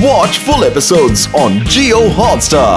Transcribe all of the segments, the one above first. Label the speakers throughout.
Speaker 1: Watch full episodes on Jio Hotstar.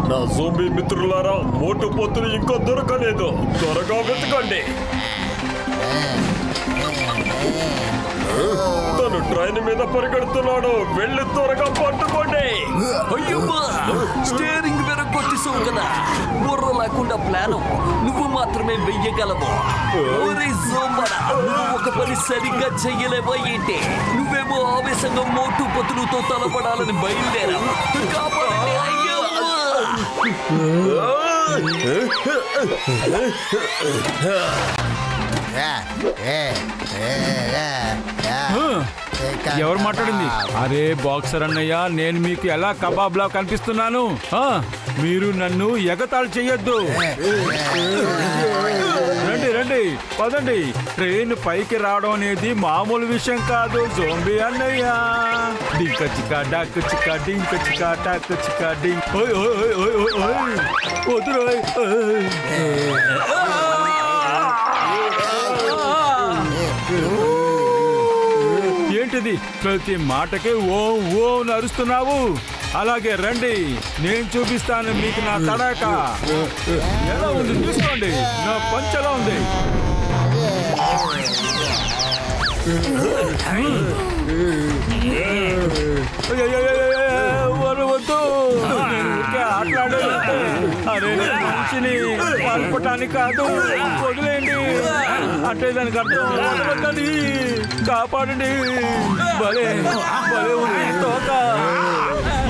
Speaker 2: నా zombie మిత్రులారా, మోటు పొత్తులు ఇంకా దొరకలేదు. త్వరగా వెతకండి. తను ట్రైన్ మీద పరిగెడుతున్నాడు. వెళ్ళి త్వరగా పట్టుకోండి.
Speaker 3: అయ్యమ్మా, స్టీరింగ్ వెనకొచ్చేసావు కదా. బుర్ర లేకుండా ప్లాను నువ్వు మాత్రమే వెయ్యగలవు. ఒరే జోంబడా, నువ్వు ఒక పని సరిగ్గా చెయ్యలేవా ఏంటి? నువ్వేమో ఆవేశంగా మోటు పొత్తులతో తలపడాలని బయలుదేరావు. కాపాడండి, అయ్యమ్మా.
Speaker 4: ఎవరు మాట్లాడింది? అరే బాక్సర్ అన్నయ్య, నేను మీకు ఎలా కబాబ్లా కనిపిస్తున్నాను? మీరు నన్ను ఎగతాళి చెయ్యొద్దు. రండి రండి, పదండి. ట్రైన్ పైకి రావడం అనేది మామూలు విషయం కాదు జోంబీ అన్నయ్య. డింక చిక్క డాక్ చిక్క డింక చిక్క టాక్ చిక్క డింక్. వదురోయ్. ఏంటిది? ప్రతి మాటకే ఓ ఓ నరుస్తున్నావు. అలాగే రండి, నేను చూపిస్తాను మీకు నా తడాక. ఎలా ఉంది చూసుకోండి. నా పంచలా ఉంది. వద్దు, ఆటలాడే. అరే మనిషిని కలపటానికి కాదు, వదిలేయండి అంటే దానికి అర్థం వద్దని. కాపాడండి. భలే భలే ఉంది తోక.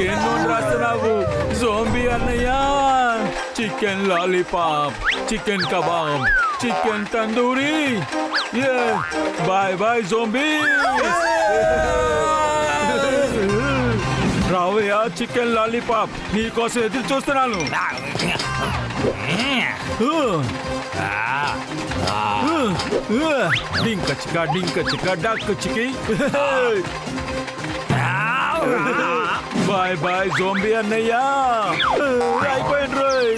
Speaker 4: ఏం నూనె రాస్తున్నావు జోంబీ అన్నయ్య? Chicken lollipop, chicken kebab, chicken tandoori. Bye bye zombie. రావయ్యా చికెన్ లాలీపాప్, నీకోసం ఎదురు చూస్తున్నాను. డింక చిక్క డింక చిక్క డక్ చికి. బాయ్ బాయ్ జోంబీ అన్నయ్య. అయిపోయింది రోయ్.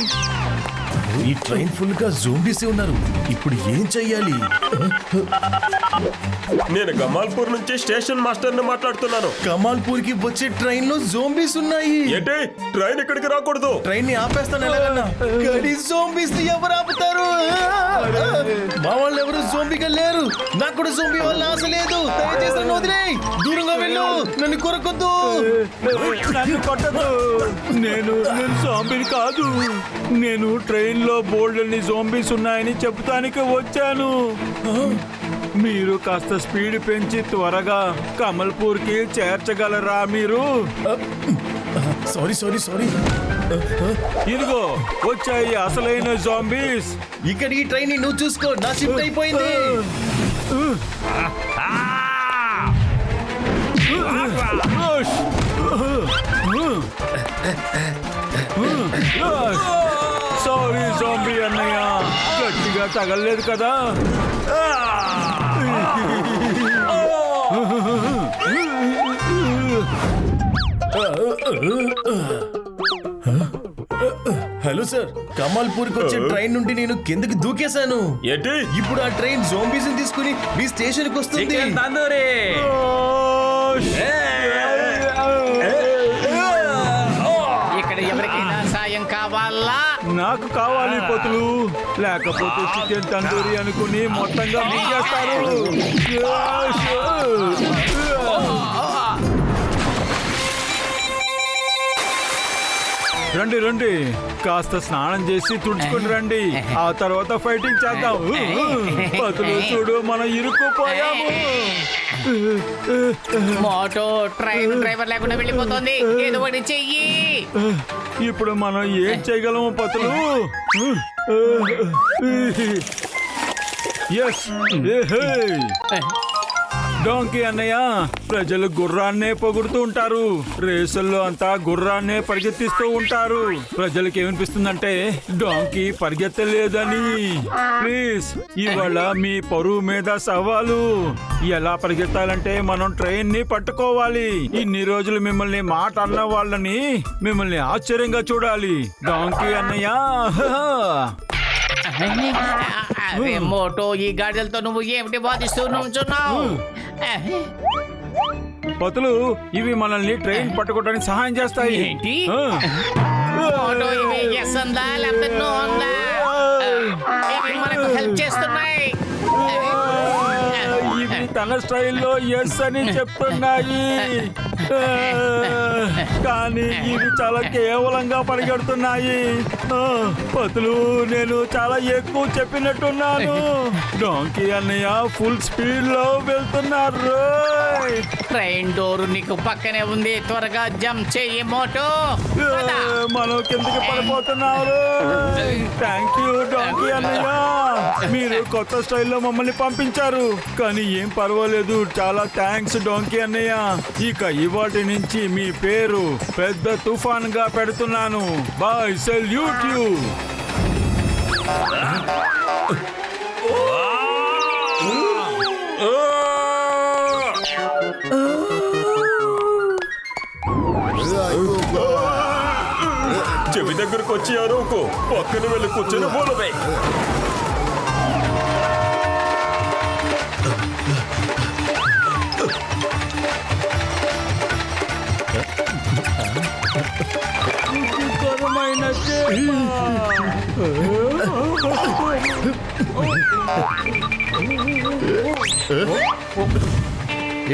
Speaker 1: ఈ ట్రైన్ ఫుల్ గా జోంబీసే ఉన్నారు. ఇప్పుడు ఏం చెయ్యాలి?
Speaker 2: నేను గమాల్పూర్ నుంచి స్టేషన్ మాస్టర్ ని మాట్లాడుతున్నాను.
Speaker 1: కమాల్పూర్ కి వచ్చే ట్రైన్ లో జోంబీస్ ఉన్నాయి.
Speaker 2: ఏంటి? ట్రైన్ ఇక్కడికి రాకూడదు.
Speaker 1: ట్రైన్ ని ఆపేస్తాను ఎలాగన్నా. కానీ జోంబీస్ ని ఎవరు ఆపుతారు? మా వాళ్ళు ఎవరు జోంబీగా లేరు. నాకు కూడా జోంబీ వల్ల ఆశ లేదు. దయచేసి నన్ను వదిలేయ్. దూరంగా వెళ్ళు, నన్ను కొరకొద్దు.
Speaker 4: నన్ను కొట్టదు. నేను జోంబీని కాదు. నేను ట్రైన్ లో బోల్డ్ అన్ని జోంబీస్ ఉన్నాయని చెప్తానికి వచ్చాను. మీరు కాస్త స్పీడ్ పెంచి త్వరగా కమల్పూర్ కి చేర్చగలరా మీరు?
Speaker 1: Sorry sorry sorry.
Speaker 4: ఇదిగో వచ్చాయి అసలైన జోంబీస్.
Speaker 1: ఇక్కడ ఈ ట్రైన్ ని నువ్వు చూసుకో. నా షిఫ్ట్ అయిపోయింది.
Speaker 4: సారీ జోంబీ అన్నయ్య, గట్టిగా తగలలేదు కదా. హలో సార్, కమాల్పూర్ కి వచ్చే ట్రైన్ నుండి నేను కిందకి దూకేశాను.
Speaker 2: ఏంటి?
Speaker 1: ఇప్పుడు ఆ ట్రైన్ జోంబీస్ ని తీసుకుని మీ స్టేషన్ కి వస్తుంది.
Speaker 5: ఇక్కడ ఎవరికైనా సాయం కావాలా?
Speaker 4: నాకు కావాలి పొతులు, లేకపోతే చికెన్ తందూరి అనుకుని మొత్తంగా మింగేస్తారు. రండి రండి, కాస్త స్నానం చేసి తుడుచుకుని రండి. ఆ తర్వాత ఫైటింగ్ చేద్దాం. పతులు చూడు, మనం ఇరుక్కుపోయాము.
Speaker 5: మోటో ట్రైన్ డ్రైవర్ లేకుండా వెళ్ళిపోతుంది. ఏదో ఒకటి చెయ్యి.
Speaker 4: ఇప్పుడు మనం ఏం చేయగలము పతులు? డోంకీ అన్నయ్య, ప్రజలు గుర్రాన్నే పొగుడుతూ ఉంటారు. రేసుల్లో అంతా గుర్రాన్నే పరిగెత్తిస్తూ ఉంటారు. ప్రజలకి ఏమనిపిస్తుందంటే డోంకీ పరిగెత్తలేదని. ప్లీజ్, ఇవాళ మీ పరువు మీద సవాలు. ఎలా పరిగెత్తాలంటే మనం ట్రైన్ ని పట్టుకోవాలి. ఇన్ని రోజులు మిమ్మల్ని మాట అన్న వాళ్ళని మిమ్మల్ని ఆశ్చర్యంగా చూడాలి డోంకీ అన్నయ్య.
Speaker 5: అరే మోటో, ఈ గాడిదలతో నువ్వు ఏమిటి బాధిస్తూ నుంచున్నావు?
Speaker 4: పతులు, ఇవి మనల్ని ట్రైన్ పట్టుకోవడానికి సహాయం చేస్తాయి.
Speaker 5: ఏంటి?
Speaker 4: ఆ.
Speaker 5: మోటో, ఇవి ఎస్ అందా లేకపోతే నో అందా? ఇవి మనకు హెల్ప్ చేస్తున్నాయి.
Speaker 4: ఇవి తన స్టైల్లో ఎస్ అని చెప్తున్నాయి, కానీ ఇవి చాలా కేవలంగా పరిగెడుతున్నాయి. పతులు, నేను చాలా ఎక్కువ చెప్పినట్టున్నాను. డోంకీ అన్నయ్య ఫుల్ స్పీడ్ లో వెళ్తున్నారు.
Speaker 5: ట్రైన్ డోర్ నీకు పక్కనే ఉంది, త్వరగా జంప్ చెయ్యి మోటో. పద.
Speaker 4: మనం కిందకి పడిపోతున్నారు. థ్యాంక్ యూ డోంకీ అన్నయ్య, మీరు కొత్త స్టైల్లో మమ్మల్ని పంపించారు. కానీ ఏం పర్వాలేదు, చాలా థ్యాంక్స్ డోంకీ అన్నయ్య. ఇక ఇవాటి నుంచి మీ పేరు పెద్ద తుఫాన్ గా పెడుతున్నాను. Bye, salute you.
Speaker 2: చెవి దగ్గరకు వచ్చి అరువుకు పక్కన వెళ్ళి కూర్చొని మూలమే.
Speaker 4: రుచికరమైన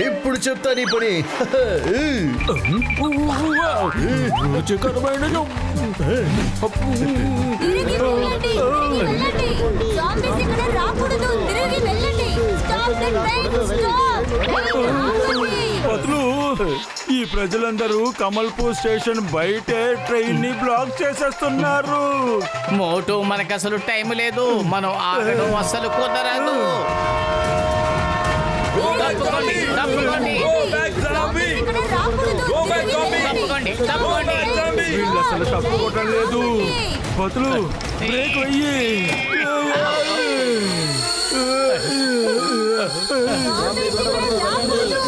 Speaker 1: ఎప్పుడు చెప్తా నీ పని.
Speaker 4: రుచికరమైన
Speaker 6: తిరిగి వెళ్ళండి, తిరిగి వెళ్ళండి. జాంబీస్ ఇక్కడ రాకూడదు, తిరిగి వెళ్ళండి. Stop the train, stop. Train ఆగండి.
Speaker 4: పతులు, ఈ ప్రజలందరూ కమల్పూర్ స్టేషన్ బయటే ట్రైన్ ని బ్లాక్ చేసేస్తున్నారు.
Speaker 5: మోటో, మనకు అసలు టైం లేదు, మనం ఆగడం అసలు కుదరదు. తప్పుకోండి, తప్పుకోండి,
Speaker 6: ఇక్కడ రాకూడదు, తిరిగి వెళ్ళండి.
Speaker 5: తప్పుకోండి, తప్పుకోండి.
Speaker 4: వీళ్ళు అసలు తప్పుకోవటం లేదు. పతులు, బ్రేక్ వెయ్యి.
Speaker 6: జాంబీస్ ఇక్కడ రాకూడదు.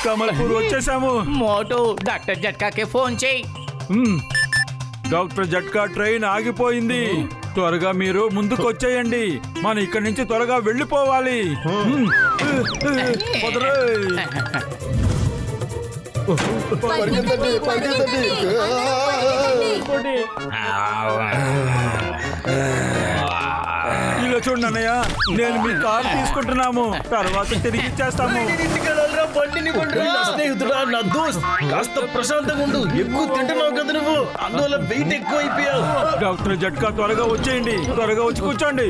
Speaker 4: కమల్పూర్ వచ్చేసాము.
Speaker 5: మోటో, డాక్టర్ జట్కాకి ఫోన్ చేయి.
Speaker 4: డాక్టర్ జట్కా, ట్రైన్ ఆగిపోయింది. త్వరగా మీరు ముందుకు వచ్చేయండి. మనం ఇక్కడి నుంచి త్వరగా వెళ్ళిపోవాలి. కుదరయ్.
Speaker 6: పరిగెత్తండి, పరిగెత్తండి. పరిగెత్తండి.
Speaker 4: ఇలా చూడండి అన్నయ్య, నేను మీ కారు తీసుకుంటున్నాము, తర్వాత తిరిగి ఇచ్చేస్తాము.
Speaker 1: నా స్నేహితుడా, నా దోస్త్, కాస్త ప్రశాంతంగా ఉండు. ఎక్కువ తింటున్నావు కదా నువ్వు, అందువల్ల వెయిట్ ఎక్కువ అయిపోయావు.
Speaker 4: డాక్టర్ జట్కా, త్వరగా వచ్చేయండి, త్వరగా వచ్చి కూర్చోండి.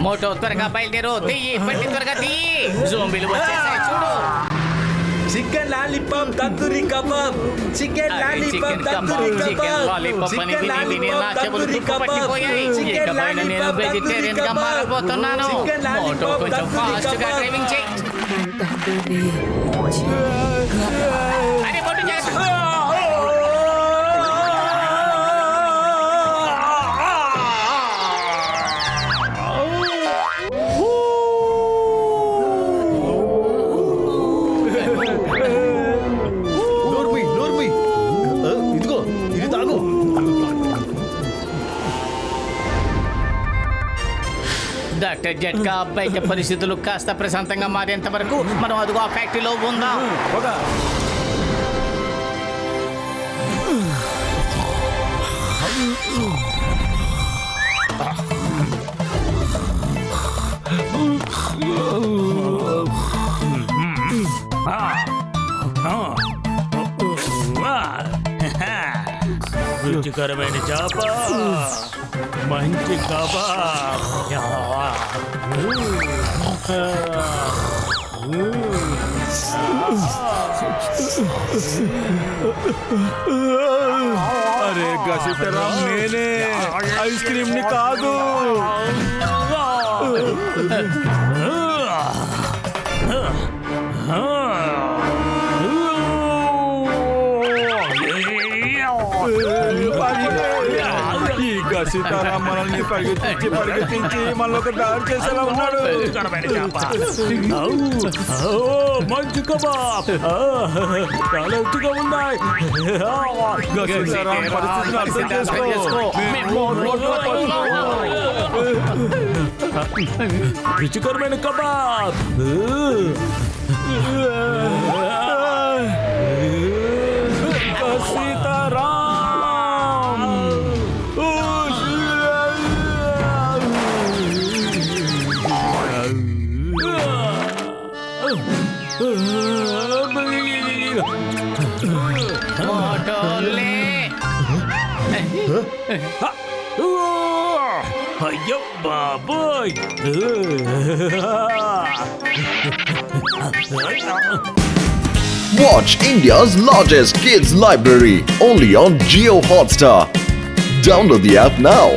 Speaker 5: మోటో, త్వరగా బయలుదేరు. తీయి, బండి త్వరగా తీయి. జోంబీలు వచ్చేసాయి చూడు.
Speaker 3: Chicken lollipop tandoori kebab, chicken lollipop tandoori kebab, chicken lollipop tandoori kebab,
Speaker 5: ఇక పైన నేను వెజిటేరియన్ గా మారబోతున్నాను. మోటో, కొంచెం ఫాస్ట్ గా డ్రైవింగ్ చేయి. అరే మోటో, జాగ్రత్త.
Speaker 1: నోర్మి, ఇదిగో, ఇది తాగు.
Speaker 5: డాక్టర్ జట్కా, బయట పరిస్థితులు కాస్త ప్రశాంతంగా మారేంత వరకు మనం అదిగో ఆ ఫ్యాక్టరీలో ఉందాం.
Speaker 4: రుచికరమైన చేప, మంచి కబాబ్. అరే గసితరాం నేనే ఐస్ క్రీమ్ ని కాదు. ఈ గసితరాం మనల్ని పరిగెత్తించి మనలో ఒక దాడి చేసేలా ఉన్నాడు.
Speaker 3: మంచి కబాబ్ చాలా రుచిగా ఉన్నాయి.
Speaker 4: గసితరాం పరిస్థితిని అర్థం చేసుకో.
Speaker 3: రుచికరమైన కబాబ్.
Speaker 4: గసితరాం
Speaker 5: మోటోలే
Speaker 3: అయ్యో బాబోయ్.
Speaker 7: Watch India's largest kids library only on Jio Hotstar. Download the app now.